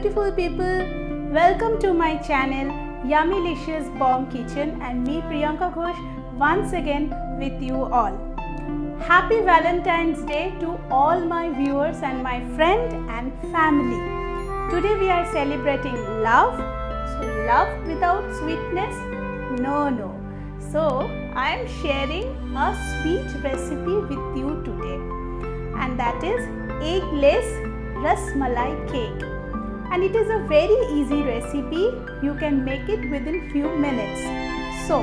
beautiful people, welcome to my channel Yummylicious Bomb Kitchen and me Priyanka Ghosh once again with you all. Happy Valentine's Day to all my viewers and my friend and family. Today we are celebrating love. So love without sweetness? No. So I am sharing a sweet recipe with you today, and that is eggless rasmalai cake. And it is a very easy recipe. You can make it within few minutes. So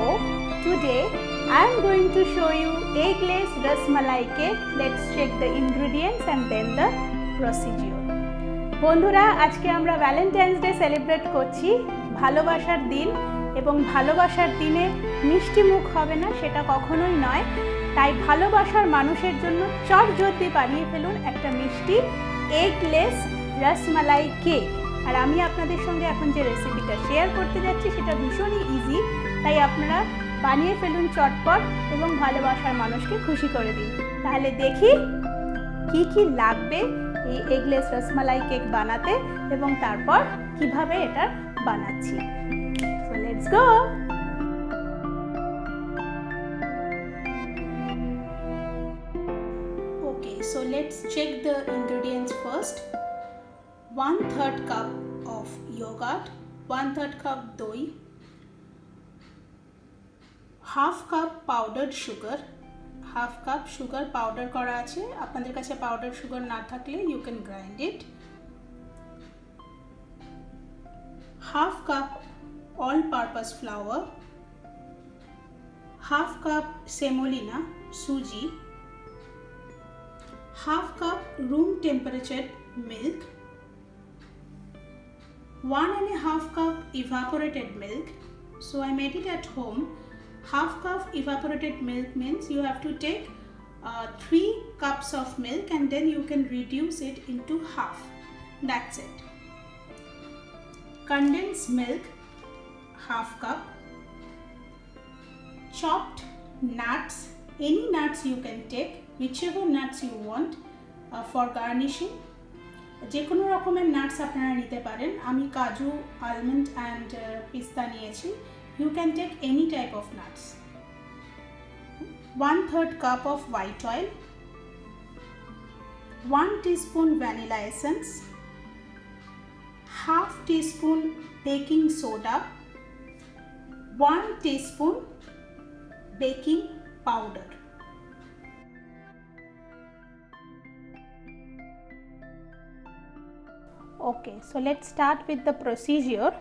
today I am going to show you eggless rasmalai cake. Let's check the ingredients and then the procedure. বন্ধুরা, আজকে আমরা Valentine's day celebrate করছি, ভালোবাসার দিন, এবং ভালোবাসার দিনে মিষ্টি মুখ হবে না সেটা কখনোই নয়। তাই ভালোবাসার মানুষের জন্য চটজলদি বানিয়ে ফেলুন একটা মিষ্টি এগলেস রসমালাই কেক। আর আমি আপনাদের সঙ্গে এখন যে রেসিপিটা শেয়ার করতে যাচ্ছি সেটা ভীষণই ইজি, তাই আপনারা বানিয়ে ফেলুন চটপট এবং ভালোবাসার মানুষকে খুশি করে দিন। তাহলে দেখি কি লাগবে এই এগলেস রসমালাই কেক বানাতে এবং তারপর কিভাবে এটা বানাচ্ছি। So let's go. Okay, so let's check the ingredients first. 1/3 cup of yogurt, 1/3 cup doi, 1/2 cup powdered sugar, 1/2 cup sugar powder করা আছে, আপনাদের কাছে powdered sugar না থাকলে you can grind it, 1/2 cup all-purpose flour, 1/2 cup semolina suji, 1/2 cup room temperature milk, 1.5 cup evaporated milk. So I made it at home. 1/2 cup evaporated milk means you have to take 3 cups of milk and then you can reduce it into half. That's it. Condensed milk 1/2 cup, chopped nuts, any nuts you can take, whichever nuts you want for garnishing. যে কোনো রকমের nuts আপনারা নিতে পারেন, আমি কাজু, almond and পিস্তা নিয়েছি। You can take any type of nuts. 1/3 cup of white oil, 1 teaspoon vanilla essence, 1/2 teaspoon baking soda, 1 teaspoon baking powder. Okay, so let's start with the procedure,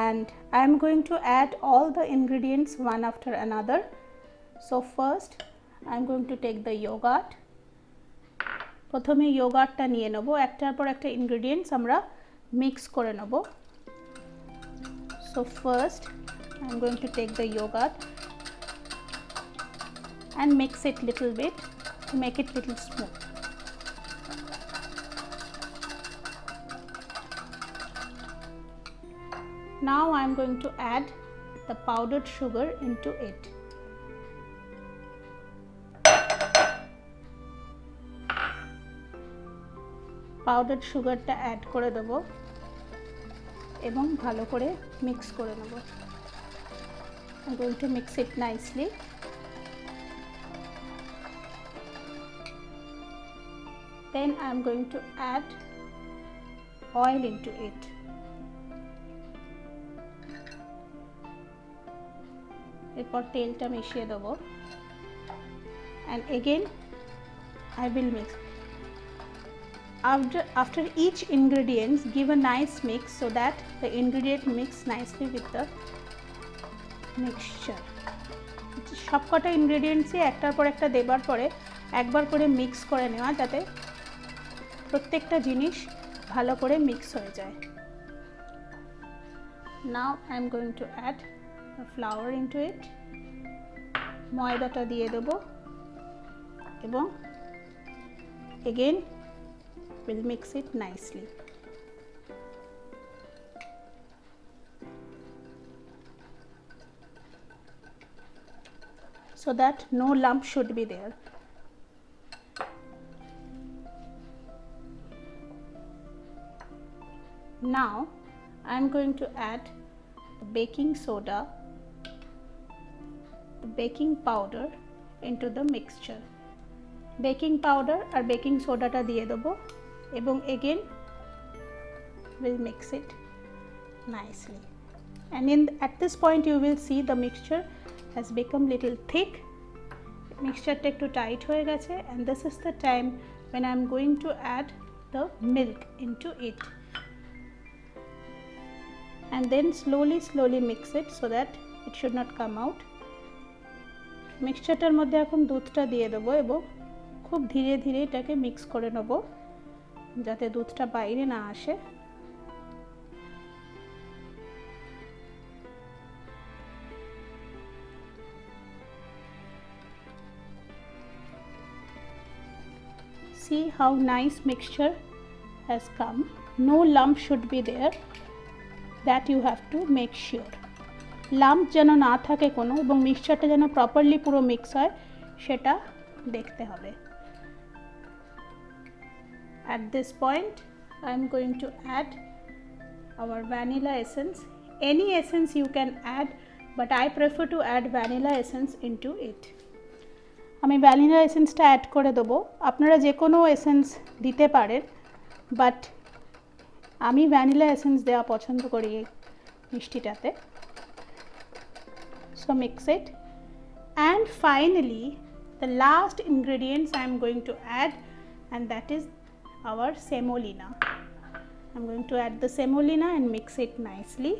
and I am going to add all the ingredients one after another. So first I am going to take the yogurt. প্রথমে yogurtটা নিয়ে নেব, একটার পর একটা ingredients আমরা mix করে নেব। So first I am going to take the yogurt and mix it little bit to make it little smooth. Now I am going to add the powdered sugar into it. Powdered sugar টা add করে দেব এবং ভালো করে mix করে নেব। I am going to mix it nicely. Then I am going to add oil into it. এরপর তেলটা মিশিয়ে দেব and again I will mix. After each ingredients give a nice mix so that the ingredient mix nicely with the mixture. সবকটা ইনগ্রেডিয়েন্টসই একটার পর একটা দেবার পরে একবার করে মিক্স করে নেওয়া যাতে প্রত্যেকটা জিনিস ভালো করে মিক্স হয়ে যায়। Now I am going to add flour into it. ময়দাটা দিয়ে দেব এবং again we'll mix it nicely. So that no lump should be there. Now I am going to add the baking soda, the baking powder into the mixture. Baking powder or baking soda ta diye debo ebong again we'll mix it nicely. And at this point you will see the mixture has become little thick. Mixture ta ekটু tight হয়ে গেছে, and this is the time when I am going to add the milk into it, and then slowly mix it so that it should not come out. মিক্সচারটার মধ্যে এখন দুধটা দিয়ে দেবো এবং খুব ধীরে ধীরে এটাকে মিক্স করে নেব যাতে দুধটা বাইরে না আসে। See how nice mixture has come. No lump should be there, that you have to make sure. Lump যেন না থাকে কোনো, এবং মিক্সচারটা যেন প্রপারলি পুরো মিক্স হয় সেটা দেখতে হবে। At this point I am going to add our vanilla essence. Any essence you can add, but I prefer to add vanilla essence into it. আমি ভ্যানিলা এসেন্সটা অ্যাড করে দেবো, আপনারা যে কোনো এসেন্স দিতে পারেন, বাট আমি ভ্যানিলা এসেন্স দেওয়া পছন্দ করি এই মিষ্টিটাতে। So mix it, and finally the last ingredients I am going to add, and that is our semolina. I am going to add the semolina and mix it nicely.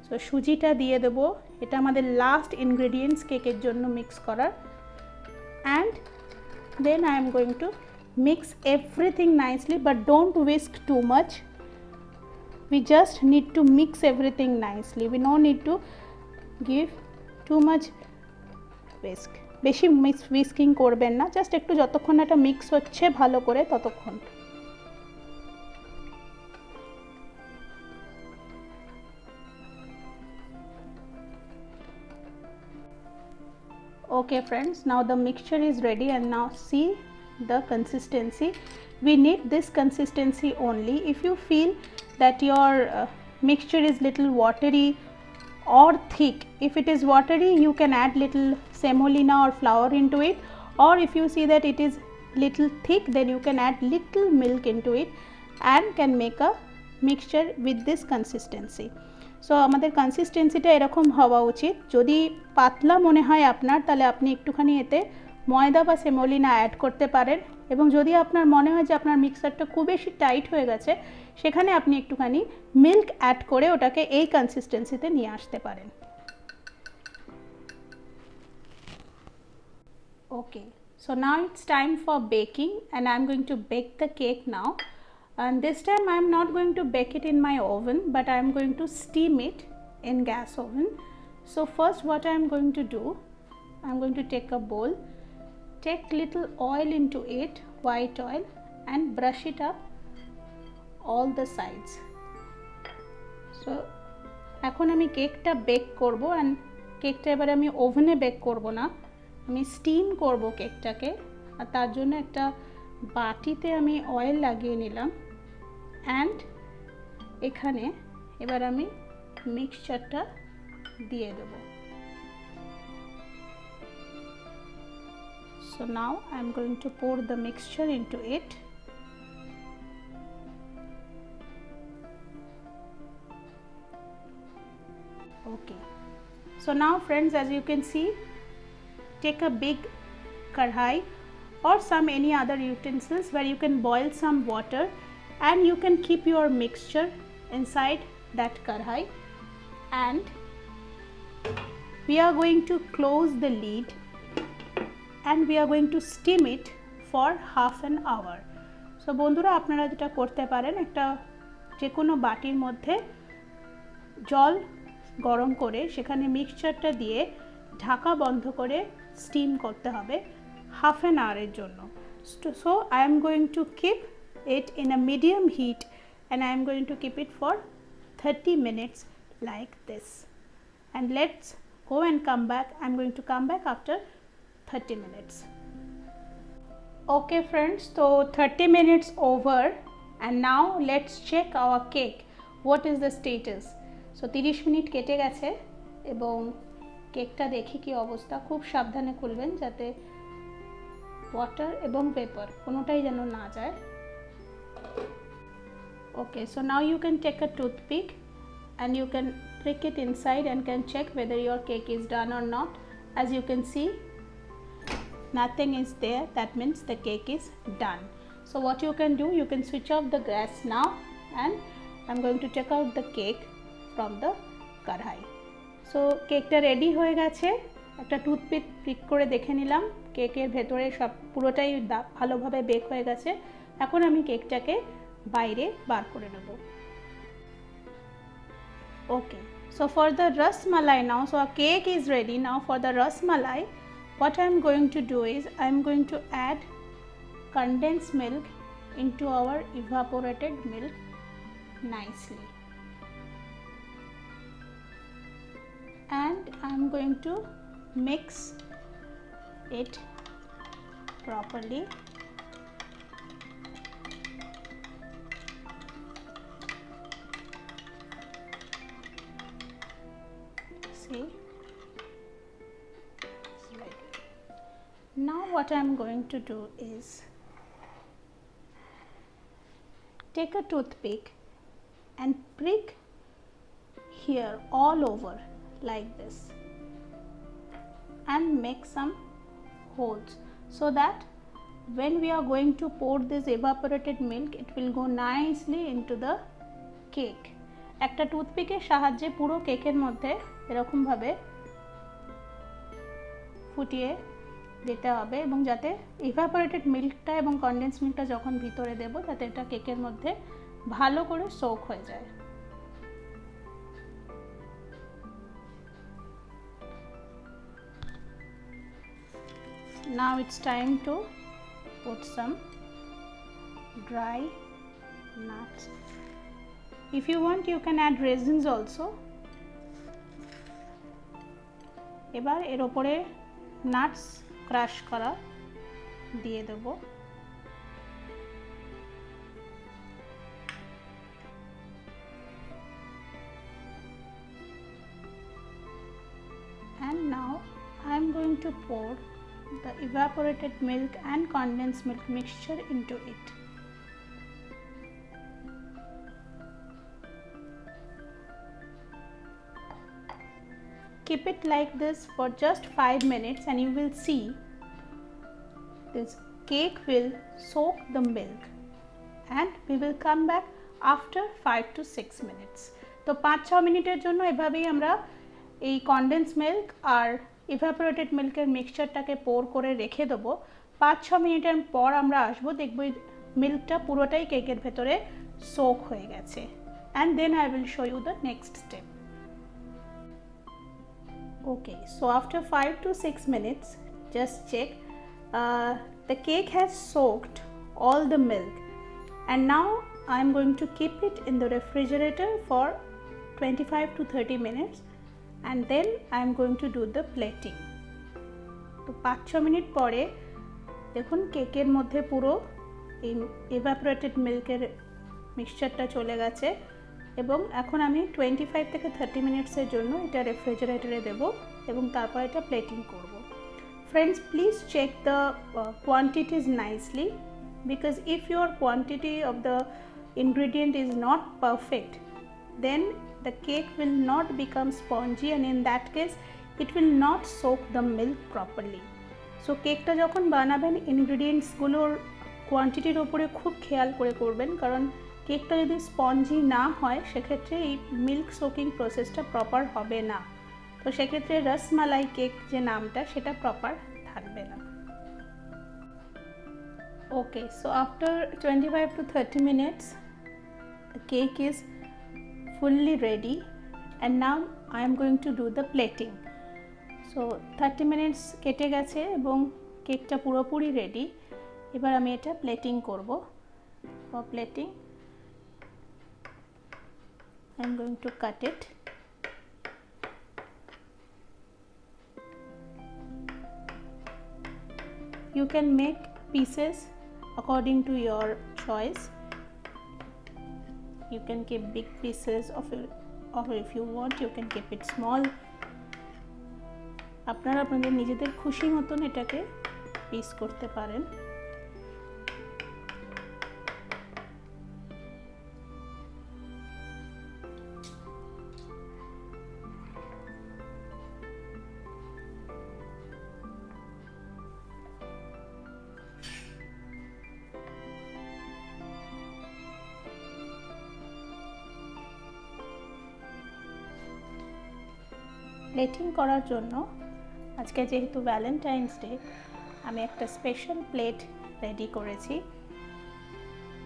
So সুজিটা দিয়ে দেবো, এটা আমাদের last ingredients কেকের জন্য mix করার। And then I am going to mix everything nicely, but don't whisk too much. We just need to mix everything nicely. We don't need to give too much whisk. বেশি whisking করবেন না, just একটু যতক্ষণ এটা mix হচ্ছে ভালো করে ততক্ষণ। Okay friends, now the mixture is ready, and now see the consistency. We need this consistency only. If you feel that your mixture is little watery or thick, if it is watery you can add little semolina or flour into it, or if you see that it is little thick then you can add little milk into it and can make a mixture with this consistency. So আমাদের কনসিস্টেন্সিটা এরকম হওয়া উচিত। যদি পাতলা মনে হয় আপনার, তাহলে আপনি একটুখানি এতে ময়দা বা সেমোলিনা অ্যাড করতে পারেন, এবং যদি আপনার মনে হয় যে আপনার মিক্সারটা খুব বেশি টাইট হয়ে গেছে সেখানে আপনি একটুখানি মিল্ক অ্যাড করে ওটাকে এই কনসিস্টেন্সিতে নিয়ে আসতে পারেন। Okay, so now it's time for baking, and I am going to bake the cake now. And this time I am not going to bake it in my oven, but I am going to steam it in gas oven. So first what I am going to do, I am going to take a bowl, take little oil into it, white oil, and brush it up all the sides. So এখন আমি কেকটা bake করব, and কেকটা এবারে আমি ওভেনে bake করব না, আমি স্টিম করব কেকটাকে। আর তার জন্য একটা বাটিতে আমি অয়েল লাগিয়ে নিলাম, অ্যান্ড এখানে এবার আমি মিক্সচারটা দিয়ে দেব। So now I am going to pour the mixture into it. Okay, so now friends, as you can see, take a big karhai or some any other utensils where you can boil some water, and you can keep your mixture inside that karhai, and we are going to close the lid and we are going to steam it for half an hour. So বন্ধুরা, আপনারা যেটা করতে পারেন, একটা যে কোনো বাটির মধ্যে জল গরম করে সেখানে মিক্সচারটা দিয়ে ঢাকা বন্ধ করে স্টিম করতে হবে half an hour এর জন্য। So I am going to keep it in a medium heat, and I am going to keep it for 30 minutes like this, and let's go and come back. I am going to come back after 30 minutes. Okay friends, so 30 minutes over, and now let's check our cake what is the status. so 30 minute কেটে গেছে এবং কেকটা দেখি কি অবস্থা। খুব সাবধানে খুলবেন যাতে ওয়াটার এবং পেপার কোনোটাই যেন না যায়। Okay, so now you can take a toothpick and you can prick it inside and can check whether your cake is done or not. As you can see, nothing is there, that means the cake is done. So what you can do, you can switch off the gas now and I'm going to take out the cake from the kadhai. So cake ta ready hoye geche, একটা toothpick prick করে দেখে নিলাম কেকের ভেতরে সব পুরোটাই ভালোভাবে bake হয়ে গেছে। এখন আমি কেকটাকে বাইরে বার করে নেব। Okay, so for the ras malai now, so our cake is ready. Now for the ras malai, what I am going to do is I am going to add condensed milk into our evaporated milk nicely, and I am going to mix it properly. See, it's ready. Now what I am going to do is take a toothpick and prick here all over like this and make some holes so that when we are going to pour this evaporated milk it will go nicely into the cake. একটা টুথপিকের সাহায্যে পুরো কেকের মধ্যে এরকম ভাবে ফুটিয়ে দিতে হবে এবং যাতে evaporated মিল্কটা এবং কনডেন্স মিল্কটা যখন ভিতরে দেব যাতে এটা কেকের মধ্যে ভালো করে সোক হয়ে যায়। Now it's time to put some dry nuts. If you want you can add raisins also. এবার এর উপরে নাটস ক্রাশ করা দিয়ে দেব। And now I am going to pour the evaporated milk and condensed milk mixture into it. Keep it like this for just 5 minutes and you will see this cake will soak the milk, and we will come back after 5 to 6 minutes. তো 5-6 মিনিটের জন্য এভাবেই আমরা এই condense milk আর evaporated মিল্কের মিক্সচারটাকে পোর করে রেখে দেবো। 5-6 মিনিটের পর আমরা আসবো, দেখব মিল্কটা পুরোটাই কেকের ভেতরে সোক হয়ে গেছে, and then I will show you the next step. Okay, so after 5 to 6 minutes, just check the cake has soaked all the milk, and now I am going to keep it in the refrigerator for 25 to 30 minutes and then I am going to do the plating. তো 5-6 minute পরে দেখুন কেকের মধ্যে পুরো এই evaporated মিল্কের মিক্সচারটা চলে গেছে এবং এখন আমি 25 থেকে 30 মিনিটসের জন্য এটা রেফ্রিজারেটরে দেব এবং তারপর এটা প্লেটিং করব। Friends, please check the quantities nicely, because if your quantity of the ingredient is not perfect, then the cake will not become spongy and in that case it will not soak the milk properly. So কেকটা যখন বানাবেন ইনগ্রেডিয়েন্টসগুলোর কোয়ান্টিটির উপরে খুব খেয়াল করে করবেন, কারণ কেকটা যদি স্পঞ্জি না হয় সেক্ষেত্রে এই মিল্ক সোকিং প্রসেসটা প্রপার হবে না। তো সেক্ষেত্রে রসমালাই কেক যে নামটা সেটা প্রপার থাকবে না। Okay, so after 25 to 30 minutes the cake is fully ready and now I am going to do the plating. So 30 minutes কেটে গেছে এবং কেকটা পুরোপুরি রেডি। এবার আমি এটা প্লেটিং করব। For plating I am going to cut it. You can make pieces according to your choice. You can keep big pieces of it, or if you want you can keep it small. আপনারা আপনাদের নিজেদের খুশি মতন এটাকে piece করতে পারেন। Plating করার জন্য আজকে যেহেতু ভ্যালেন্টাইন্স ডে, আমি একটা স্পেশাল প্লেট রেডি করেছি,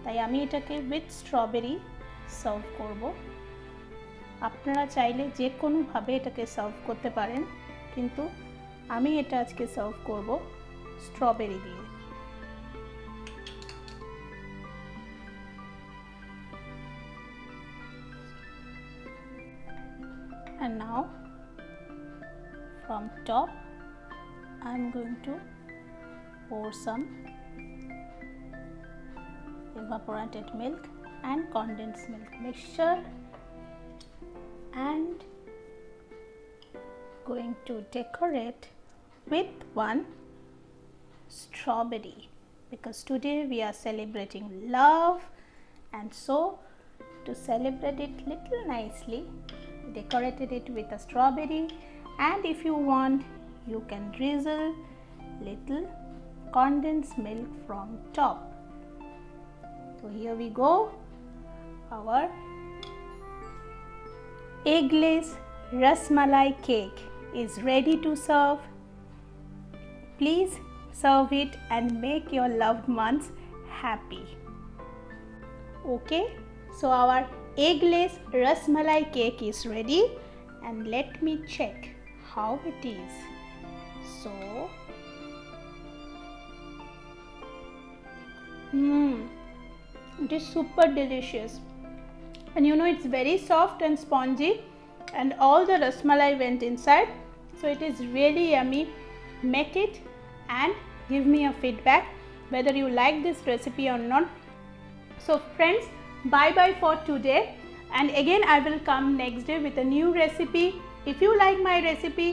তাই আমি এটাকে উইথ স্ট্রবেরি সার্ভ করব। আপনারা চাইলে যে কোনোভাবে এটাকে সার্ভ করতে পারেন, কিন্তু আমি এটা আজকে সার্ভ করব স্ট্রবেরি দিয়ে। And now from top I am going to pour some evaporated milk and condensed milk mixture, and going to decorate with one strawberry, because today we are celebrating love, and so to celebrate it little nicely, decorated it with a strawberry. And if you want, you can drizzle little condensed milk from top. So here we go, our eggless rasmalai cake is ready to serve. Please serve it and make your loved ones happy. Okay, so our eggless rasmalai cake is ready, and let me check how it is. So it is super delicious, and you know it's very soft and spongy, and all the rasmalai went inside, so it is really yummy. Make it and give me a feedback whether you like this recipe or not. So friends, bye bye for today, and again I will come next day with a new recipe. If you like my recipe,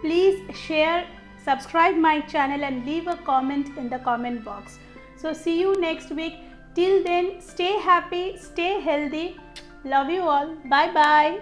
please share, subscribe my channel and leave a comment in the comment box. So see you next week. Till then, stay happy, stay healthy. Love you all. Bye bye.